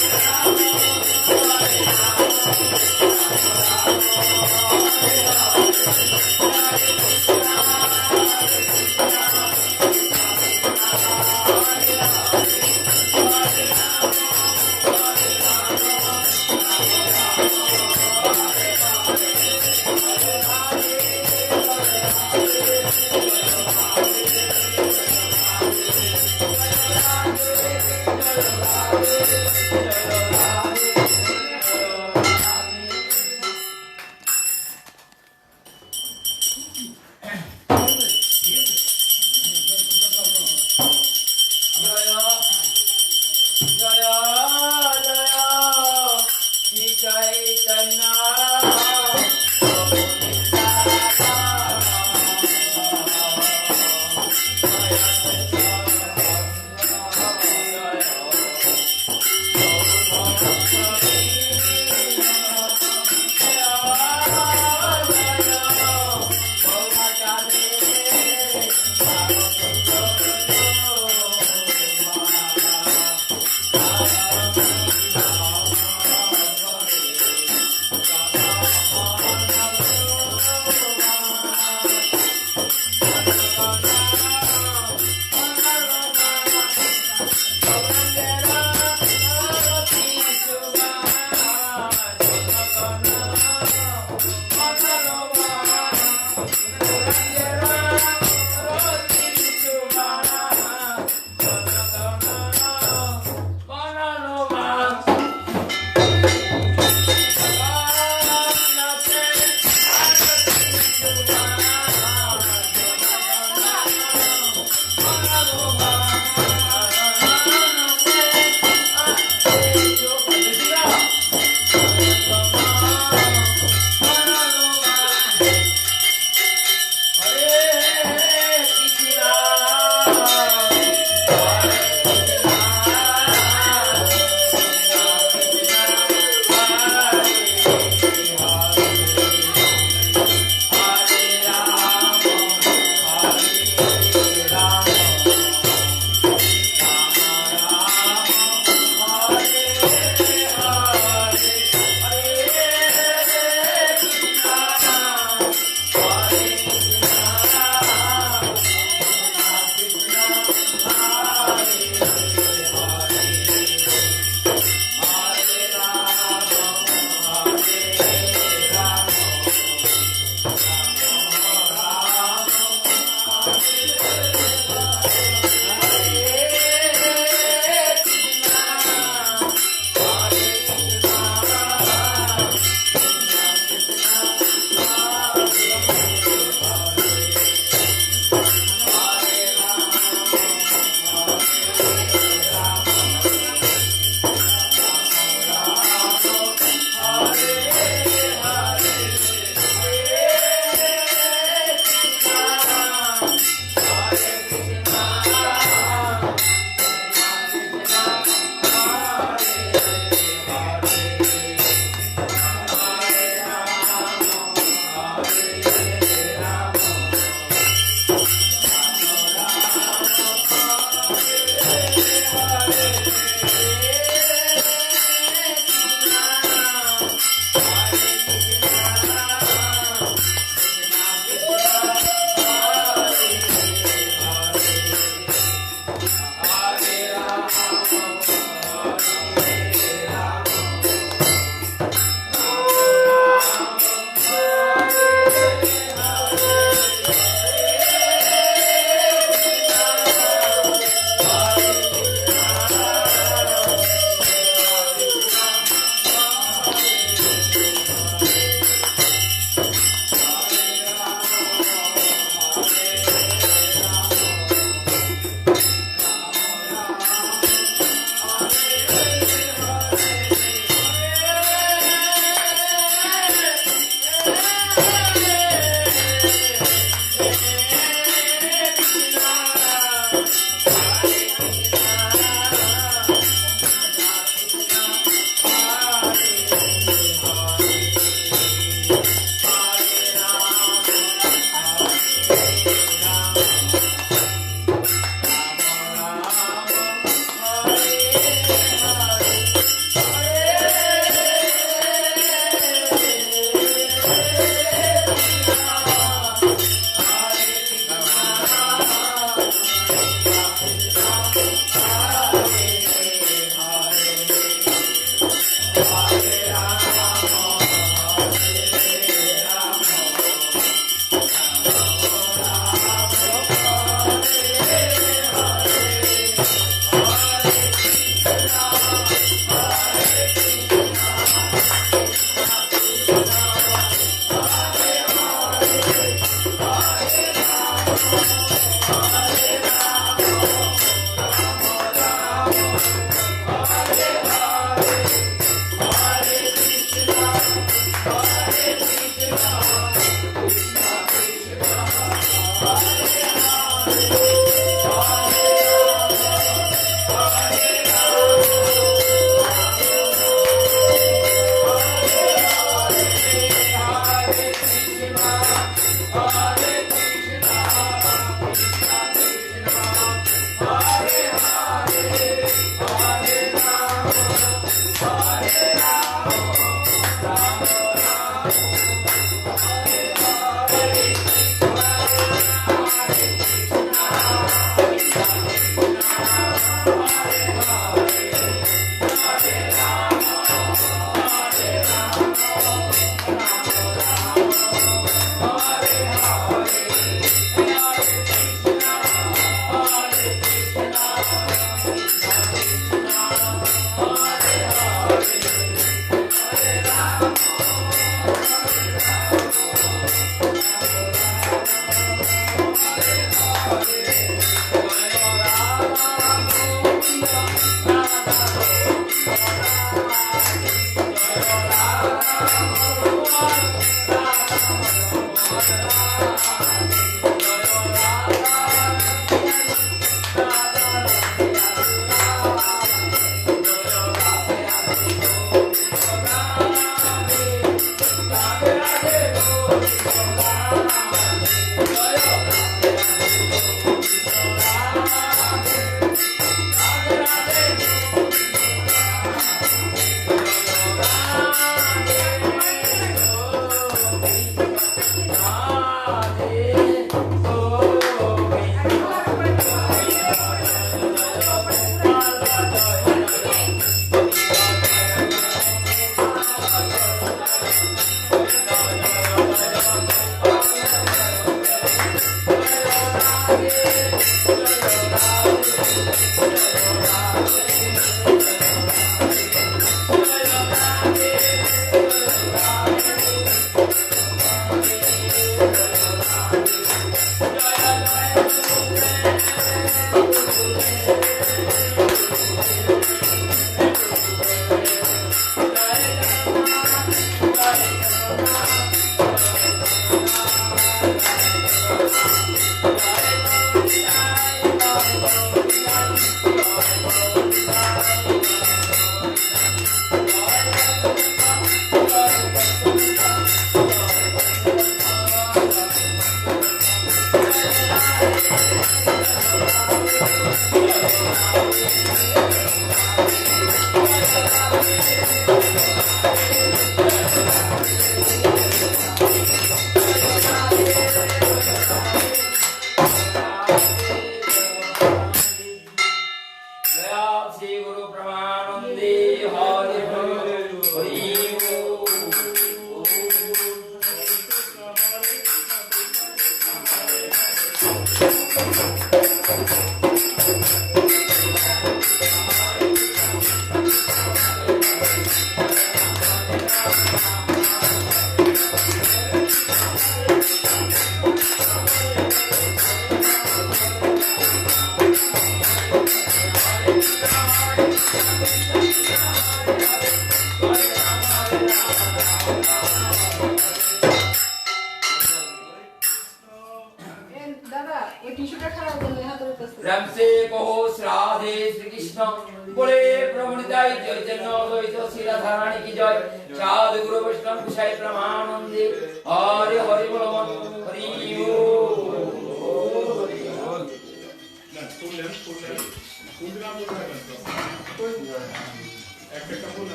God.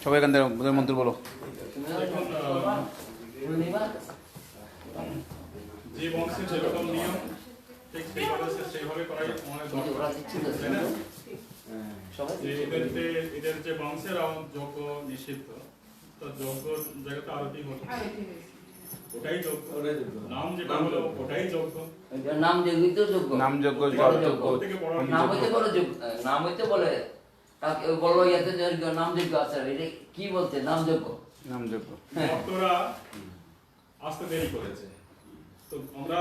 সবাই এখান থেকে মন্ত্র বলো। যে বংশে যেরকম নিয়ম ঠিক সেইভাবে করাই আমাদের দরকার, তাই না? এদের যে বংশের যজ্ঞ নিষিদ্ধ, তো যজ্ঞ জায়গাতে আরতি হতো, ওটাই যোগ্য, নাম যেটা হলো ওটাই যোগ্য। নাম যোগ্যই তো যোগ্য, নামযোগ্য বড় যোগ্য। যোগ্য। থেকে বড় নাম হইতে বড় যোগ্য, নাম হইতে বলে তাকে বলবো ইয়াতে যোগ্য, নাম যোগ্য আছে, এটা কি বলতে নাম যোগ্য? নামযোগ্য। ভক্তরা আসতে দেরি করেছে, তো আমরা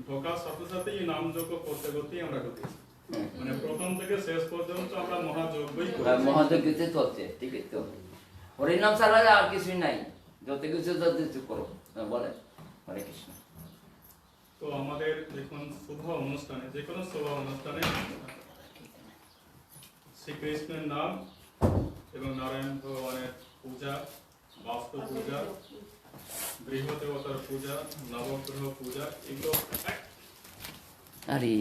ঢোকার সাথে সাথে এই নামযজ্ঞ করতে করতেই আমরা ঢুকেছি। মানে প্রথম থেকে শেষ পর্যন্ত আমরা মহাযজ্ঞই করেছি। মহাযজ্ঞতে চলছে, ঠিক আছে তো। হরিনাম ছাড়া আর কিছুই নাই, যত কিছু যত কিছু করো বলে। হরে কৃষ্ণ। তো আমাদের দেখুন শুভ অনুষ্ঠানে, যে কোনো শুভ অনুষ্ঠানে শ্রীকৃষ্ণের নাম এবং নারায়ণ ভগবানের পূজা, বাস্তু পূজা, গৃহদেবতার পূজা, নবগ্রহ পূজা, এগুলো আরে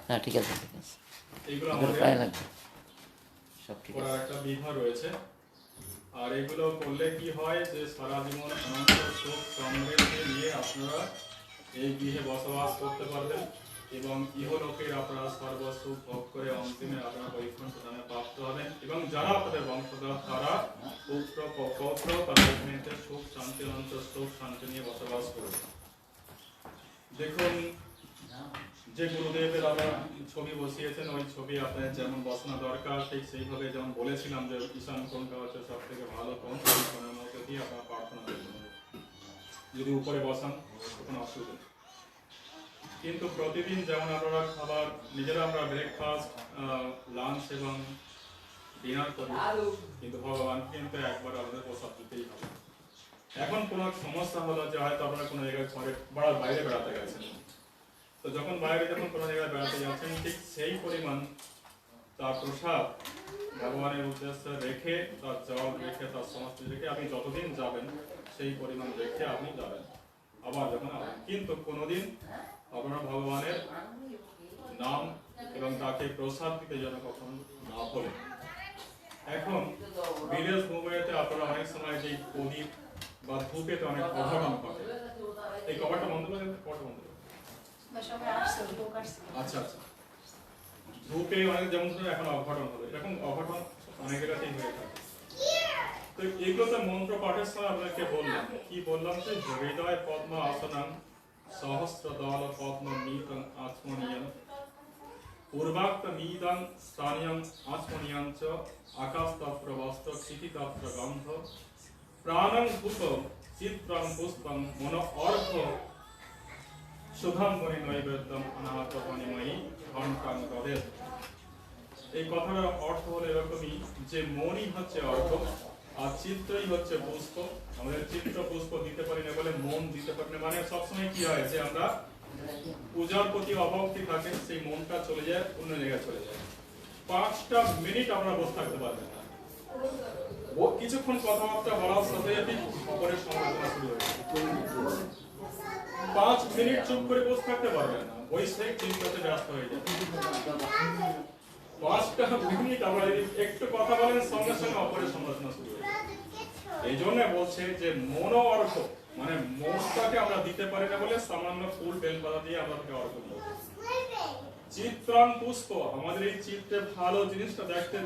না, ঠিক আছে ঠিক আছে, এগুলো এগুলো আমাদের প্রায় লাগবে, সব ঠিক করার আছে। একটা বিধা রয়েছে। আর এগুলো করলে কি হয় যে সারা জীবন অনন্ত সুখ সমৃদ্ধি নিয়ে আপনারা এই গৃহে বসবাস করতে পারবেন এবং ইহলোকের আপনারা সর্বসুখ ভোগ করে অন্তিমে আপনারা বৈকুণ্ঠ ধামে প্রাপ্ত হবেন এবং যারা আপনাদের বংশধর তারা পুত্র পৌত্র তাদের এখানে সুখ শান্তি অনন্ত সুখ শান্তি নিয়ে বসবাস করবে। দেখুন যে গুরুদেবের আমরা ছবি বসিয়েছেন, ওই ছবি আপনার যেমন বসানো দরকার ঠিক সেইভাবে যেমন বলেছিলাম যে ঈশান কোণটা হচ্ছে সব থেকে ভালো কোণ, ওই কোণের মধ্যে দিয়ে আপনারা প্রার্থনা করবেন। যদি উপরে বসান কোনো অসুবিধা নেই, কিন্তু প্রতিদিন যেমন আপনারা খাবার নিজেরা আমরা ব্রেকফাস্ট, লাঞ্চ এবং ডিনার করি, কিন্তু ভগবান কিন্তু একবার আমাদের প্রসাদ দিতেই হবে। এখন কোনো সমস্যা হলো যে হয়তো আপনারা কোনো জায়গায় বাইরে বেড়াতে গেছেন, তো যখন বাইরে যখন কোনো জায়গায় বেড়াতে যাচ্ছেন ঠিক সেই পরিমাণ তার প্রসাদ ভগবানের উদ্দেশ্যে রেখে, তার জল রেখে, তার সমস্ত রেখে আপনি যতদিন যাবেন সেই পরিমাণ রেখে আপনি যাবেন আবার যখন আসবেন। কিন্তু কোনোদিন আপনারা ভগবানের নাম এবং তাকে প্রসাদ দিতে যেন কখন না ভোলেন। এখন বিদেশ ভূমিতে আপনারা অনেক সময় যে প্রদীপ বা ধূপেতে অনেক অঘটন ঘটে, এই কভারটা বন্ধ করে দেন, কভারটা বন্ধ করে দেন। আচ্ছা আচ্ছা, ধূপে অনেক যেমন ধরুন এখন অঘটন হবে, এরকম অঘটন অনেক জায়গাতেই হয়ে থাকে। তো এগুলোতে মন্ত্র পাঠের সময় আপনাকে বললাম, কি বললাম যে হৃদয় পদ্ম আসনাং সহস্র দল পদ্ম নিতং আচমনিয়ং পূর্বাক্ত নিদং স্থানীয়ং আচমনিয়ং চ আকাশতত্র বস্ত্র ক্ষিতিতত্র গন্ধ প্রাণং ভূত চিত্রং পুষ্পং মন অর্ঘ শুভম মনি নৈবেদ্যম অনাহত মণিময়ী ঘণ্টাং গদের। এই কথাটার অর্থ হলো এরকমই যে মনই হচ্ছে অর্ঘ আর চিত্রই হচ্ছে পুষ্প। আমাদের চিত্র পুষ্প দিতে পারি না বলে মন দিতে পারি না, মানে সবসময় কি হয় যে আমরা পূজার প্রতি অভক্তি থাকে, সেই মনটা চলে যায় অন্য জায়গায় চলে যায়। 5টা মিনিট আমরা বসে থাকতে পারবেন না, কিছুক্ষণ কথাবার্তা বলার সাথে অপরের সমালোচনা শুরু হয়ে যায়। 5 মিনিট চুপ করে বসে থাকতে পারবেন না, বৈষয়িক চিন্তাতে ব্যস্ত হয়ে যাবে। 5টা মিনিট আমরা যদি একটু কথা বলেন সঙ্গে সঙ্গে অপরের সমালোচনা শুরু হয়ে যাবে। এই জন্য বলছে যে মন অর্ঘ, মানে মনটাকে আমরা দিতে পারি না বলে সামান্য ফুল বেলপাতা দিয়ে আমরা তাকে অর্ঘ দিই। চিত্রাং পুষ্প, আমাদের এই চিত্রে ভালো জিনিসটা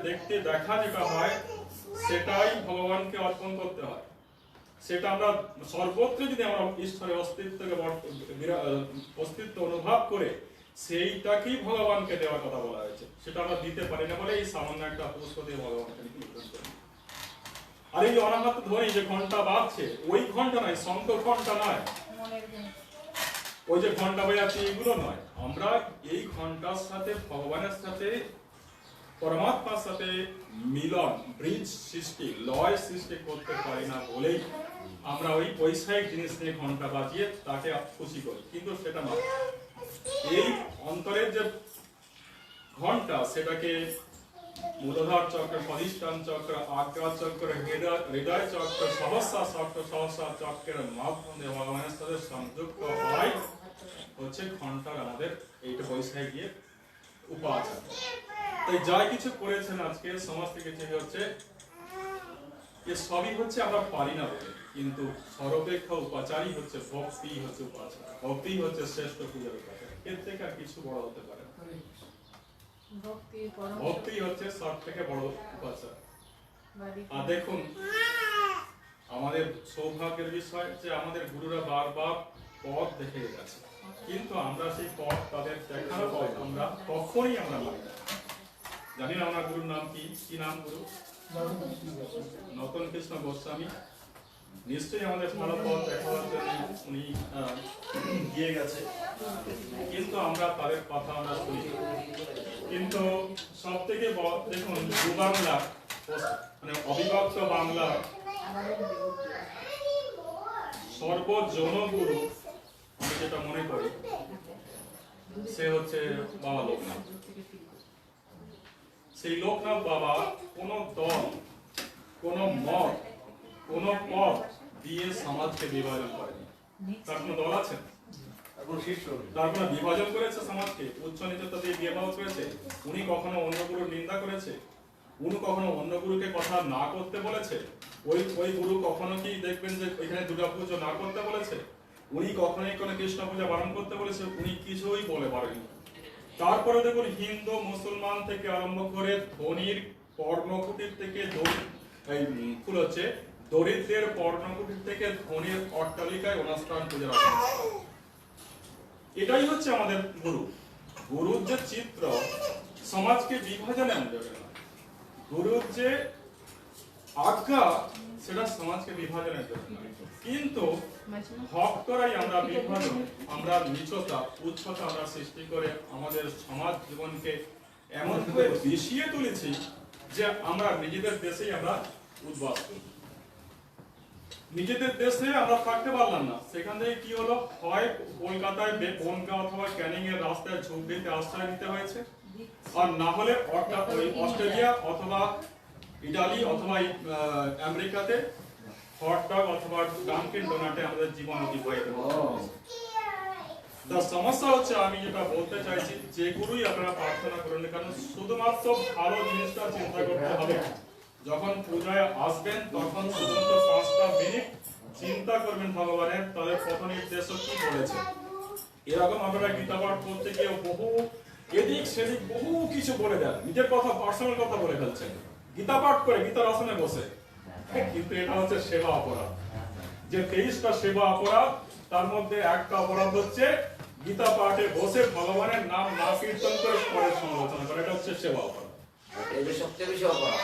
দেখতে দেখা যেটা হয় সেটাই ভগবানকে অর্পণ করতে হয়। সেটা আমরা সর্বত্র যদি আমরা ঈশ্বরের অস্তিত্ব অনুভব করে সেইটাকেই ভগবানকে দেওয়ার কথা বলা হয়েছে, সেটা আমরা দিতে পারি না বলে এই সামান্য একটা পুষ্প দিয়ে ভগবানকে নিবেদন করি। আর এই অনাহত ধ্বনি যে ঘন্টা বাজছে, ওই ঘন্টা নয়, শঙ্খ ঘন্টা নয়, ওই যে ঘন্টা বাজাচ্ছে এগুলো নয়, আমরা এই ঘন্টার সাথে ভগবানের সাথে পরমাত্মার সাথে মিলন, ব্রিজ সৃষ্টি, লয় সৃষ্টি করতে পারি না বলেই আমরা ওই বৈষয়িক জিনিস নিয়ে ঘন্টা বাজিয়ে তাকে খুশি করি, কিন্তু সেটা নয়। এই অন্তরের যে ঘন্টা সেটাকে মূলধার চক্র, স্বাধিষ্ঠান চক্র, আজ্ঞা চক্র, হৃদয় চক্র, সহস্র চক্রের মাধ্যমে ভগবানের সাথে সংযুক্ত হয় হচ্ছে ঘন্টার আমাদের এইটা বৈশাখ গিয়ে উপাচার। তাই যাই কিছু করেছেন আজকে সমস্ত কিছু হচ্ছে এ সবই হচ্ছে আমরা পারি না বলে, কিন্তু সর্বাপেক্ষা উপাচারই হচ্ছে ভক্তি, হচ্ছে উপাচার, ভক্তি হচ্ছে শ্রেষ্ঠ পূজার উপাচার, এর থেকে আর কিছু বড় হতে পারে না। ভক্তি হচ্ছে সব থেকে বড় উপাচার। আর দেখুন আমাদের সৌভাগ্যের বিষয় যে আমাদের গুরুরা বারবার পথ দেখে গেছে, কিন্তু আমরা সেই পথ তাদের দেখানো পথ আমরা কখনই আমরা মানি না। জানি না আমার গুরুর নাম কি, কি নাম গুরু? নতুন কৃষ্ণ গোস্বামী। নিশ্চয়ই আমাদের ভালো পথ দেখাবার জন্য উনি গিয়ে গেছে, কিন্তু আমরা তাদের কথা আমরা শুনি। কিন্তু সব থেকে দেখুন, বাংলা মানে অবিভক্ত বাংলা সর্বজনগুরু আমি যেটা মনে করি সে হচ্ছে বাবা লোকনাথ। সেই লোকনাথ বাবা কোন দল, কোন মত, কোন পথ দিয়ে সমাজকে বিভাজন করেনি। তার কোন দল আছে? তার কোন বিভাজন করেছে সমাজকে? উচ্চ নিচতা দিয়ে বিভাগ করেছে? উনি কখনো অন্য গুরুর নিন্দা করেছে? উনি কখনো অন্য গুরুকে কথা না করতে বলেছে? ওই গুরু কখনো কি দেখবেন যে এখানে দুর্গা পুজো না করতে বলেছে? উনি কখনোই কোনো কৃষ্ণ পূজা বারণ করতে বলেছে? উনি কিছুই বলে পারেনি। তারপরে দেখুন, হিন্দু মুসলমান থেকে আরম্ভ করে ধনীর পর্ণকুটির থেকে দরিদ্রের পর্ণকুটির থেকে ধনীর অট্টালিকায় অনুষ্ঠান পূজা রাখা। এটাই হচ্ছে আমাদের গুরু। গুরুর যে চিত্র সমাজকে বিভাজনে আনবে না, গুরুর যে আজ্ঞা সেটা সমাজকে বিভাজনের জন্য, কিন্তু ভক্তরাই আমরা বিভাজন, আমরা নিচতা উচ্চতা আমরা সৃষ্টি করে আমাদের সমাজ জীবনকে এমন ভাবে বিষিয়ে তুলেছি যে আমরা নিজেদের দেশেই আমরা উদ্বাস করি। নিজেদের দেশে আমরা থাকতে পারলাম না, সেখান থেকে কি হলো, হয় কলকাতায় বনগা অথবা ক্যানিং এর রাস্তায় ঝুপড়িতে আশ্রয় নিতে হয়েছে, আর না হলে অস্ট্রেলিয়া অথবা ইটালি অথবা আমেরিকাতে হটডগ অথবা ডানকিন ডোনাটে আমাদের জীবন অতিবাহিত হচ্ছে। তার সমস্যা হচ্ছে, আমি যেটা বলতে চাইছি, যে গুরুই আপনারা প্রার্থনা করেন কেন, শুধুমাত্র ভালো জিনিসটা চিন্তা করতে হবে। যখন পূজায় আসবেন তখন শুধুমাত্র 5টা মিনিট চিন্তা করবেন ভগবানের তাদের পথ নির্দেশ কি বলেছে। এরকম আপনারা গীতা পাঠ করতে গিয়ে বহু এদিক সেদিক বহু কিছু বলে দেন, নিজের কথা পার্সোনাল কথা বলে ফেলছেন গীতা পাঠ করে গীতার আসনে বসে। কিন্তু এটা হচ্ছে সেবা অপরাধ। যে 23টা সেবা অপরাধ, তার মধ্যে একটা অপরাধ হচ্ছে গীতা পাঠে বসে ভগবানের নাম না কীর্তন করে পরের সমালোচনা করা। এটা হচ্ছে সেবা অপরাধ। এটা সবচেয়ে বেশি অপরাধ।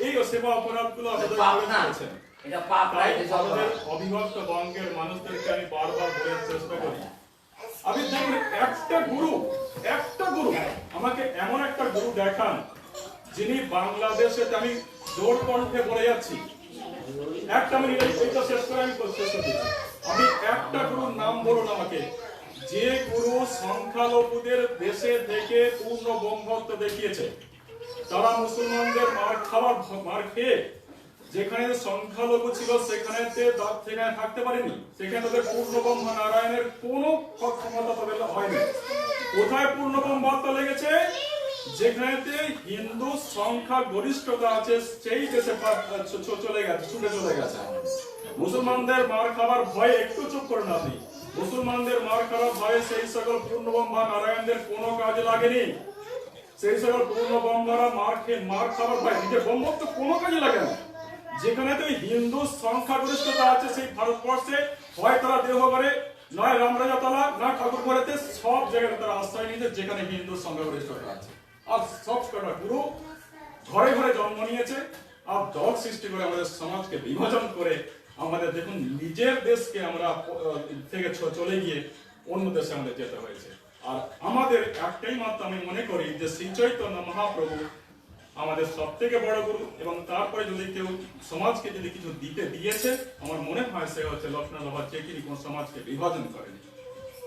এই সেবা অপরাধগুলো আপনাদের করেছেন। এটা পাপ। তাই আমাদের অবিভক্ত বঙ্গের মানুষদেরকে আমি বারবার বলার চেষ্টা করি, আমি দেখুন একটা গুরু আমাকে এমন একটা গুরু দেখান যিনি বাংলাদেশে, আমি জোর কণ্ঠে বলে যাচ্ছি, একটা মিনিট এইটা শেষ করে আমি শেষ করছি, আমি একটা গুরুর নাম বলুন আমাকে, যে গুরু সংখ্যালঘুদের দেশে থেকে পূর্ণ ব্রহ্মত্ব দেখিয়েছে। তারা মুসলমানদের মার খেয়ে যেখানে সংখ্যালঘু ছিল সেখানে থাকতে পারেনি, সেখানে তাদের পূর্ণ ব্রহ্ম নারায়ণের কোনো ক্ষমতা তাদের হয়নি। কোথায় পূর্ণ ব্রহ্মত্ব লেগেছে? যেখানেতে হিন্দু সংখ্যা গরিষ্ঠতা আছে সেই দেশে চলে গেছে। মুসলমানদের মার খাবার ভয়ে, একটু চুপ করুন আপনি, মুসলমানদের মার খাবার ভয়ে সেই সকল পূর্ণব্রহ্মা নারায়ণদের কোনো কাজে লাগেনি। সেই সকল পূর্ণব্রহ্মারা মার খাবার ভয়ে নিজের ব্রহ্মত্ব কোনো কাজে লাগে না। যেখানেতে হিন্দু সংখ্যাগরিষ্ঠতা আছে সেই ভারতবর্ষে, হয় তারা দেওঘরে, নয় রামরাজাতলা, না ঠাকুর ঘরেতে, সব জায়গায় তারা আশ্রয় নিয়েছে যেখানে হিন্দু সংখ্যাগরিষ্ঠতা আছে। আর সব কটা গুরু ঘরে ঘরে জন্ম নিয়েছে, আর দল সৃষ্টি করে আমাদের সমাজকে বিভাজন করে আমাদের দেখুন নিজের দেশকে আমরা থেকে চলে গিয়ে অন্য দেশে আমাদের যেতে হয়েছে। আর আমাদের একটাই মাত্র আমি মনে করি যে শ্রী চৈতন্য মহাপ্রভু আমাদের সব থেকে বড় গুরু, এবং তারপরে যদি কেউ সমাজকে যদি কিছু দিয়েছে, আমার মনে হয় সে হচ্ছে লক্ষ্মণ বাবা, যে তিনি কোন সমাজকে বিভাজন করেনি।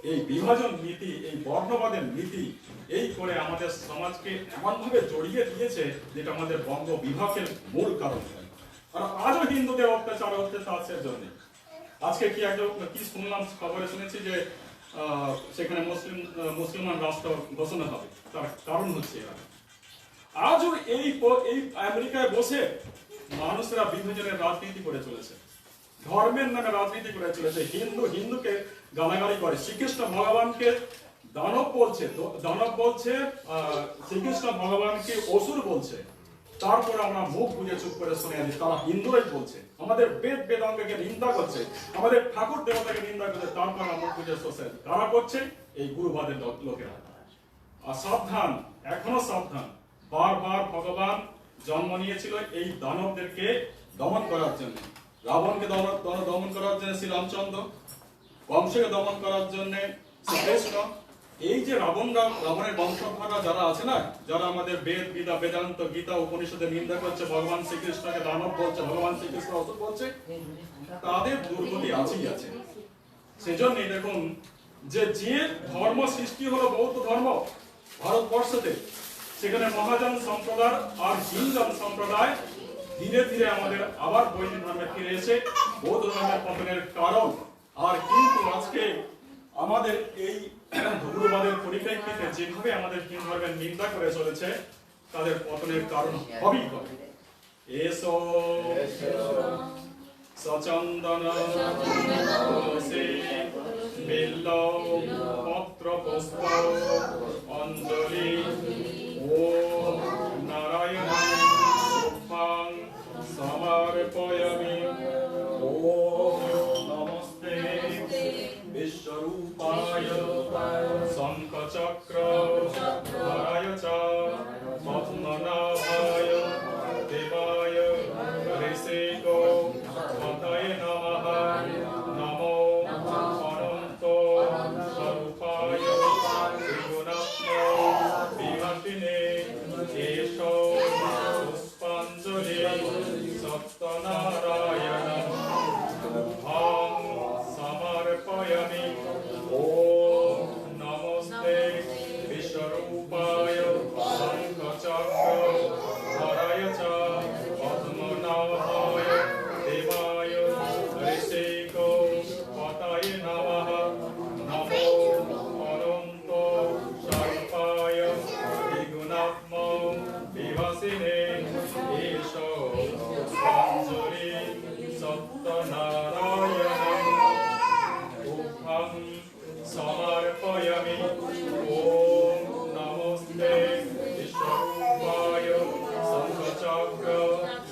এই বিভাজন নীতি, এই বর্ণবাদের নীতি এই করে আমাদের সমাজকে এমন ভাবে জড়িয়ে দিয়েছে যেটা আমাদের বঙ্গ বিভাগের মূল কারণ। আর আজও হিন্দুদের অত্যাচার হচ্ছে তার জন্য। আজকে কি শুনলাম, খবরে শুনেছি যে সেখানে মুসলমান রাষ্ট্র ঘোষণা হবে। তার কারণ হচ্ছে আজও এই আমেরিকায় বসে মানুষরা বিভাজনের রাজনীতি করে চলেছে, ধর্মের নামে রাজনীতি করে চলেছে, হিন্দুকে গালাগালি করে, শ্রীকৃষ্ণ ভগবানকে দানব বলছে, শ্রীকৃষ্ণ ভগবানকে অসুর বলছে। তারপর আমরা মুখ বুঝে চুপ করে শুনে আছি তারা হিন্দুরাই বলছে, আমাদের বেদ বেদাঙ্গকে নিন্দা করছে, আমাদের ঠাকুর দেবতাকে নিন্দা করছে, তারপর আমরা মুখ বুঝে শুনছে। কারা করছে? এই গুরুবাদের লোকেরা। আর সাবধান, এখনো সাবধান, বারবার ভগবান জন্ম নিয়েছিল এই দানবদেরকে দমন করার জন্য। রাবণকে দমন করার জন্য শ্রী রামচন্দ্র, কংসকে দমন করার জন্য শ্রীকৃষ্ণ। এই যে রাবণের বংশধররা যারা আছে না, যারা আমাদের বেদ বিদা বেদান্ত গীতা উপনিষদের নিন্দা করছে, ভগবান শ্রীকৃষ্ণকে দানব বলছে, ভগবান শ্রীকৃষ্ণ অসুর বলছে, তাদের দুর্গতি আছেই আছে। সেজন্যই দেখুন যে ধর্ম সৃষ্টি হলো বৌদ্ধ ধর্ম ভারতবর্ষতে, সেখানে মহাযান সম্প্রদায় আর হিন্দু সম্প্রদায় ধীরে ধীরে আমাদের আবার বৈদিক ধর্মে ফিরে এসে বৌদ্ধ ধর্মের পতনের কারণ। আর কিন্তু আজকে আমাদের এই ধর্মবাদের পরিপ্রেক্ষিতে যেভাবে আমাদের হিন্দু ধর্মের নিন্দা করে চলেছে, তাদের পতনের কারণ হবেই হবে। এসো সচন্দন তুলসী বিল্ল পত্র পুষ্প অঞ্জলি ওম নারায়ণ সুফাং সমর্পয়ামি। ওম নমস্তে বিশ্বরূপায় শঙ্খচক্র ধরায় চ পদ্মনাভায় দেবায় ঋষিকো পতায় নমঃ। নমো অনন্ত স্বরূপায় ত্রিগুণাত্মা বিভাসিনে এষো পুষ্পাঞ্জলি সত্যনারায়ণং তুভ্যং সমর্পয়ামি। ওম নমস্তে বিশ্বরূপায় শঙ্খচক্র ধরায় চ পদ্মনাভায় দেবায় ঋষিকো পতায় নমঃ। নমো অনন্ত স্বরূপায় ত্রিগুণাত্মা বিভাসিনে এষো পুষ্পাঞ্জলি সত্যনারায়ণং তুভ্যং সমর্পয়ামি। ওম নমস্তে বিশ্বরূপায় শঙ্খচক্র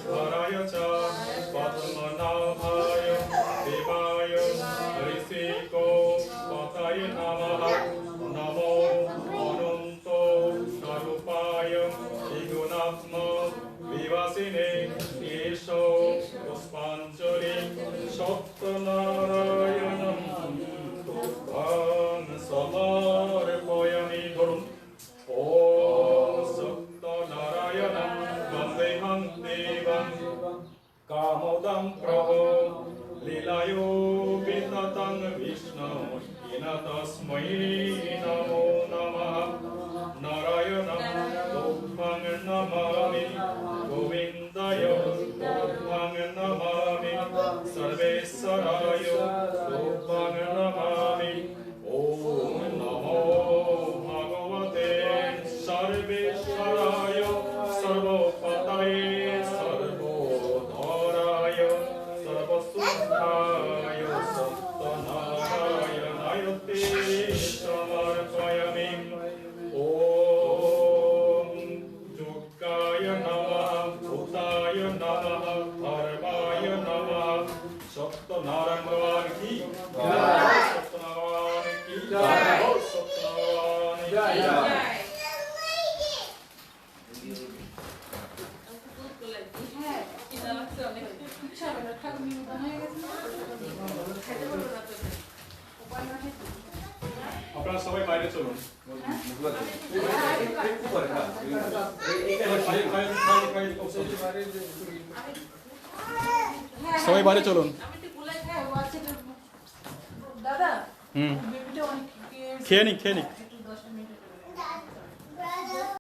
ধরায় চ পদ্মনাভায় দেবায় ঋষিকো পতায় নমঃ। নমো অনন্ত স্বরূপায় ত্রিগুণাত্মা বিভাসিনে এষো পুষ্পাঞ্জলি সত্যনারায়ণং তুভ্যং সমর্পয়ামি। ধরুন ওম সত্যনারায়ণং বন্দেহং দেবং কামোদং প্রভো লীলায়ো বিততং বিষ্ণু ইন তস্मै নমো নমঃ। নারায়ণং তুভ্যং নমামি গোবিন্দায় তুভ্যং নমামি সর্বেশ্বরায় তুভ্যং নমামি। ওম নমো ভগবতে সর্বেশ্বরায় সর্বপতয়ে সর্বধরায় সর্বসুখায় সত্যনারায়ণায় তে সমর্পয়ামি। ওম যজ্ঞায় নমঃ ভূতায় নমঃ ধর্মায় নমঃ। সত্যনারায়ণ ভগবান কি জয়, সত্যনারায়ণ কি জয়, সত্যনারায়ণ কি জয়। আপনারা সবাই বাইরে চলুন। সবাই বাইরে চলুন। দাদা খেয়ে নি